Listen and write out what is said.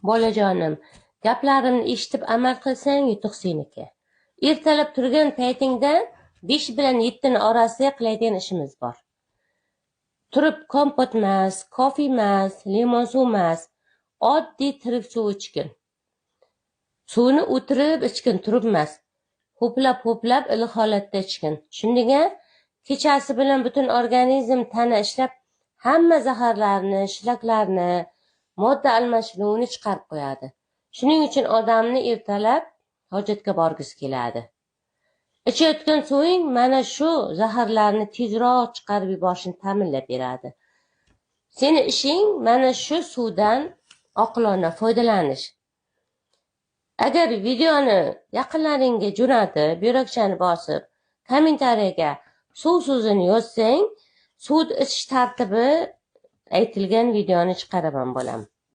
Bolajonim, gaplarimni eshitib amal qilsang yutuq seniki. Ertalab turgan paytingda 5 bilan 7 orasida qiladigan ishimiz bor. Turib kompot emas, kofe emas, limon suv emas, oddiy tirik suv ichgin. Suvni o'tirib ichgin, turib emas. Ho'plab iliq holatda ichgin. Shundiga kechasi bilan butun organizm tana ishlab hamma zaharlarni, shlaklarni, modda almashinuvini chiqarib qo'yadi. Shuning uchun odamni ertalab hojatga borgisi keladi. Ichayotgan suving mana shu zaharlarni tezroq chiqarib yuborishini ta'minlab beradi. Seni ishing mana shu suvdan oqilona foydalanish. Agar videoni yaqinlaringga jo'natib, yo'lakchani bosib, kommentariyaga suv so'zini yozsang, suv ichish tartibi aytilgan videoni chiqaraman bolam.